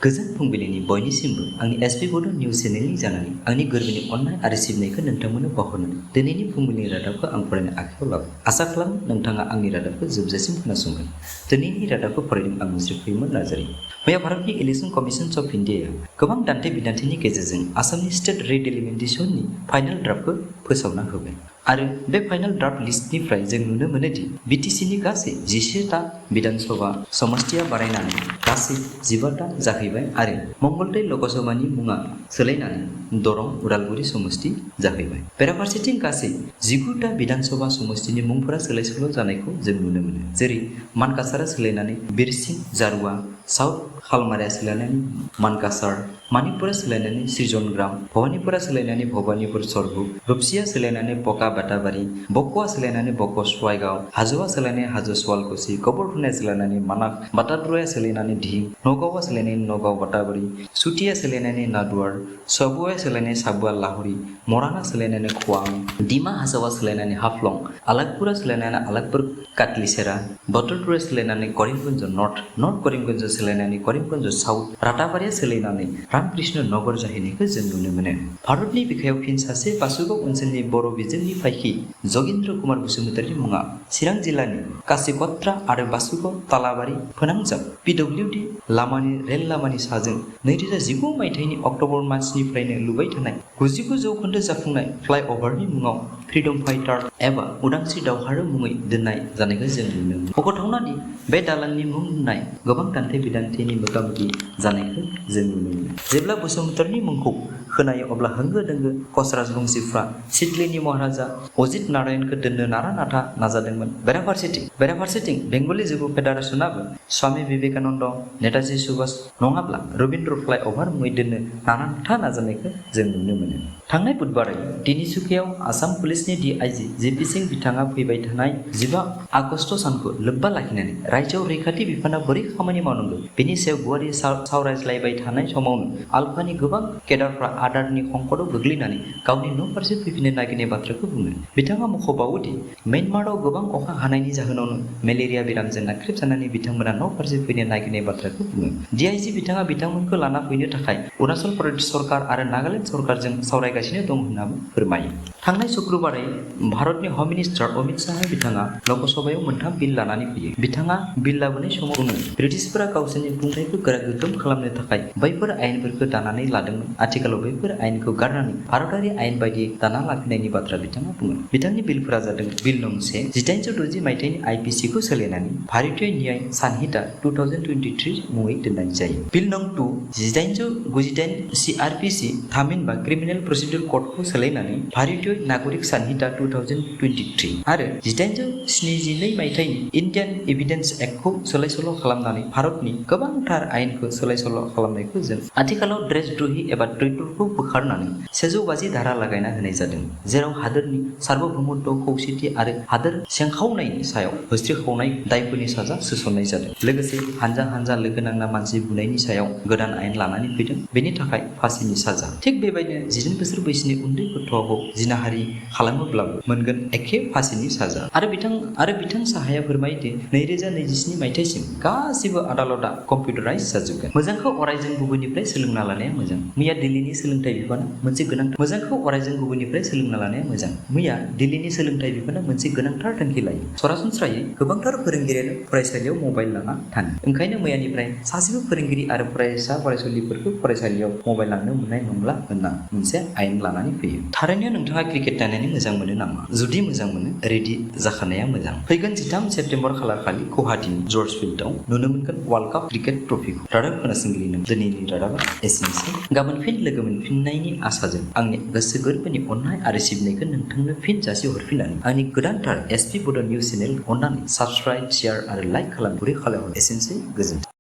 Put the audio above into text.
गोजोन फुंबिलिनि बयनिसिमबो आंनि एसपि बड' निउस चेनेलनि जानानै आंनि गोरबोनि अननाय आरो सिबिनायखौ नोंथांमोननो बावहरनानै दिनैनि फुंबिलिनि रादाबखौ आं फरायनो आखायाव लाबाय। आसा खालामो नोंथाङा आंनि रादाबखौ जोबजासिम खोनासंगोन। दिनैनि रादाबखौ फरायदों आं मुस्रिफैमोन नार्जारि। मैया भारतनि इलेक्शन कमिशन अफ इन्डियाया गोबां दान्थे बिदान्थेनि गेजेरजों आसामनि स्टेट रिडेलिमिटेसननि फाइनाल ड्राफ्टखौ फोसावना होबाय। आरो बे फाइनाल ड्राफ्ट लिस्टनिफ्राय जों नुनो मोनोदि बिटिसिनि गासै 11टा विधानसभा समष्टिया बारायनानै गासै 15टा जाहैबाय आरो मंगलदै लकसभानि मुङा सोलायनानै दरं उदालगुरि समष्टि जाहैबाय। बेराफारसेथिं गासै 19टा विधानसभा समष्टिनि मुंफोरा सोलाय सोल' जानायखौ जों नुनो मोनो। जेरै मानकासारा सोलायनानै बिरसिं जारुवा, साउथ खालमाराया सोलायनानै मानकासार, मानिपुरा सोलायनानै सृजनग्राम, भबानिपुरा सोलायनानै भबानिपुर सरगु, रुपसिया सोलायनानै बका बाटाबारि, बक'आ सोलायनानै बक' सवाइगाव, हाजोआ सोलायनानै हाजो सवालकुसि, कबरफुनाया सोलायनानै मानाक, बाटाद्रया सोलायनानै दिहिं, नगावआ सोलायनानै नगाव बाटाबारि, सुतिया सोलायनानै नादुवार, साबुआ सोलायनानै साबुआ लाहुरि, मराना सोलायनानै खवां, डिमा हासावा सोलायनानै हाफ्लं, आलाकपुरा सोलायनानै आलाकपुर काटलिसेरा, बटरपुरा सोलायनानै करिमगन्ज नर्थ करिमगन्ज सोलायनानै करिमगन्ज साउथ, राताबारिया सोलायनानै रामकृष्ण नगर जाहैनायखौ जों नुनो मोनो। भारतनि बिखायाव फिन सासे बासुगाव ओनसोलनि बर' बिजोंनि फायखि जगेन्द्र कुमार बसुमतारिनि मुङा चिरां जिल्लानि कासिकत्रा आरो बासुगाव तालाबारि फोनांजाब पिडब्लिउडि रेल लामानि साजों 2019 मायथाइनि अक्ट'बर मासनिफ्रायनो लुबाय थानाय 99 जौखोन्दो जाफुंनाय फ्लाइअभारनि मुङाव फ्रिडम फाइटार एबा उदांस्रि दावहारु मुङै दोननाय जानायखौ जों नुनो मोनो। मख'थावना दि बे दालांनि मुं दोननाय गोबां दान्थे बिदान्थेनि मोगा-मोगि जानायखौ जों नुनो मोनो। जेब्ला बसुमतारिनि मुंखौ खोनायो अब्ला होंगो दोंगो कच राजबंशिफ्रा सिडलीनि महाराजा अजित नारायणखौ दोननो नारा नाथा नाजादोंमोन। बेराफारसेथिं बेंगलि जुबु फेडारेसनाबो स्वामी विवेकानन्द, नेताजी सुभाष नङाब्ला रबीन्द्र फ्लाइअभार मुङै दोननो नारा नाथा नाजानायखौ जों नुनो मोनो। थांनाय बुधबारै तिनिसुकियाव आसाम पुलिसनि DIG JP सिंह बिथाङा फैबाय थानाय 15 आगस्ट सानखौ लोब्बा लाखिनानै रायजोआव रैखाथि बिफाना बोरै खामानि मावनांगौ बेनि सायाव गुवारै सावरायज्लायबाय थानाय समावनो आलफानि गोबां केडारफ्रा आदारनि खंखराव गोग्लैनानै गावनि न' फारसे फैफिननो नागिरनाय बाथ्राखौ बुङो। बिथाङा मख'बावोदि म्यानमाराव गोबां अखा हानायनि जाहोनावनो मेलेरिया बेरामजों नाख्रेबजानानै बिथांमोना न' फारसे फैनो नागिरनाय बाथ्राखौ बुङो। DIG बिथाङा बिथांमोनखौ लाना फैनो थाखाय अरुणाचल प्रदेश सरकार आरो नागालेण्ड सरकारजों सावरायगासिनो दं होननाबो फोरमायो। थांनाय शुक्रबारै भारतनि हम मिनिस्टार अमित शाह बिथाङा लकसभायाव मोनथाम बिल लानानै फैयो। बिथाङा बिल लाबोनाय समाव बुङो ब्रिटिशफोरा गावसोरनि खुंथायखौ गोरा गोगोम खालामनो थाखाय बैफोर आयेनफोरखौ दानानै लादोंमोन। आथिखालाव बैफोर आयेनखौ गारनानै भारतारि आयेन बायदि दाना लाफिनायनि बाथ्रा बिथाङा बुङो। बिथांनि बिलफोरा जादों बिल नं 1 1860 मायथाइनि IPC खौ सोलायनानै भारतीय न्याय सानहिता 2023 मुङै दोननाय जायो। बिल नं 2 1898 CRPC थामहिनबा क्रिमिनेल प्रसिडिउर क'डखौ सोलायनानै भारतीय नागरिक सानहिता 2023 आरो 1872 मायथाइनि इन्डियान एभिडेन्स एक्टखौ सोलाय सोल' खालामनानै भारतनि गोबांथार आयेनखौ सोलाय सोल' खालामनायखौ जों आथिखालाव देशद्र'हि एबा ट्रेइटरखौ बोखारनानै 150 धारा लागायना होनाय जादों, जेराव हादोरनि सार्वभौमत्व खौसेथि आरो हादोर सिंखावनायनि सायाव होस्रिखावनाय दायफोरनि साजा सोसननाय जादों। लोगोसे हानजा हानजा लोगो नांना मानसि बुनायनि सायाव गोदान आयेन लानानै फैदों, बेनि थाखाय फासिनि साजा। थिग बेबायदिनो 18 बोसोर बैसोनि उन्दै गथ'खौ जिनाहारि खालामोब्लाबो मोनगोन एखे फासिनि साजा। आरो बिथां साहाया फोरमायदि 2027 मायथाइसिम गासिबो आदालतआ कम्पिउटाराइज जाजोबगोन। मोजांखौ अरायजों गुबुननिफ्राय सोलोंना लानाया मोजां। मैया दिल्लीनि सोलोंथाइ बिफाना मोनसे गोनांथार थांखि लायो। सरासनस्रायै गोबांथार फोरोंगिरियानो फरायसालियाव मबाइल लाना थाङो। ओंखायनो मैयानिफ्राय सासेबो फोरोंगिरि आरो फरायसालिफोरखौ फरायसालियाव मबाइल लांनो मोननाय नंला होनना मोनसे आयेन लानानै फैयो। थारैनो नोंथाङा क्रिकेट नायनानै मोजां मोनो नामा? जुदि मोजां मोनो, रेडि जाखानाया मोजां। फैगोन 13 सेप्तेम्बर खालारखालि गुवाहाटीनि जर्ज फिल्डआव नुनो मोनगोन वर्ल्ड काप क्रिकेट ट्रफिखौ। रादाब खोनासंगिरि नों दिनैनि रादाबा एसेनोसै। गाबोन फिन लोगो मोनफिननायनि आसाजों आंनि गोसो गोरबोनि अननाय आरो सिबिनायखौ नोंथांनो फिन जासि हरफिननानै आंनि गोदानथार एसपि बड' निउस चेनेल अननानै साबस्क्राइब, शेयार आरो लाइक खालाम गुरै खालामहर। एसेनोसै, गोजोन्थों।